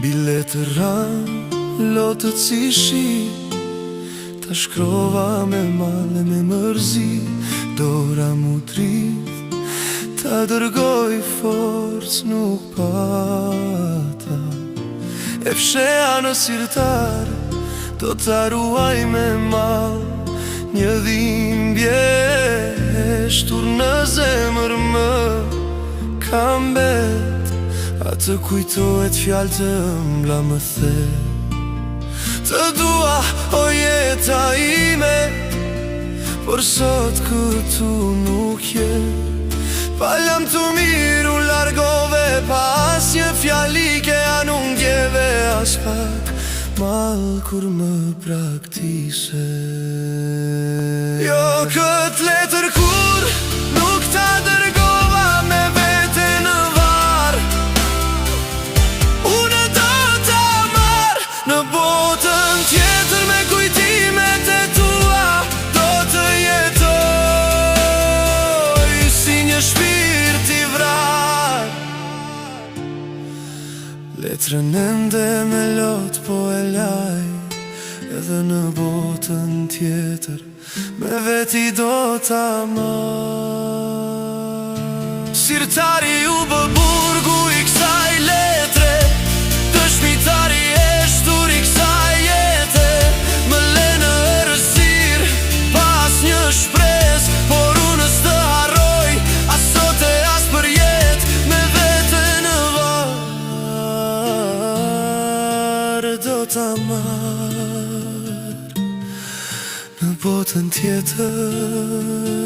Biletëra lotët si shi, ta shkrova me male me mërzi, dora mu drit, ta dërgoj forc nuk pata. E fsheja në sirtar, do ta ruaj me mal, një dhimbje e shtur në zemër më kam bet. A të kujtohet fjallë të mbla më the, të dua o jeta ime, por sot këtu nuk je. Faljam të miru largove, pas një fjallike a nuk ndjeve as pak mal kur më praktise. Jo këtë letër kur nuk ta dërgova me vete në var, unë do ta marr në botën tjetër me kujtimet e tua, do të jetoj si një shpirt i vrar. Letrën ende me lot po e laj, edhe në botën tjetër me veti do ta marr. Sirtari u bë burgu i kësaj letre, dëshmitari e shtur i kësaj jete. Më le në errësir pas një shpres, por unë s'të harroj as sot e as për jet. Me vete në var do ta marr në botën tjetër.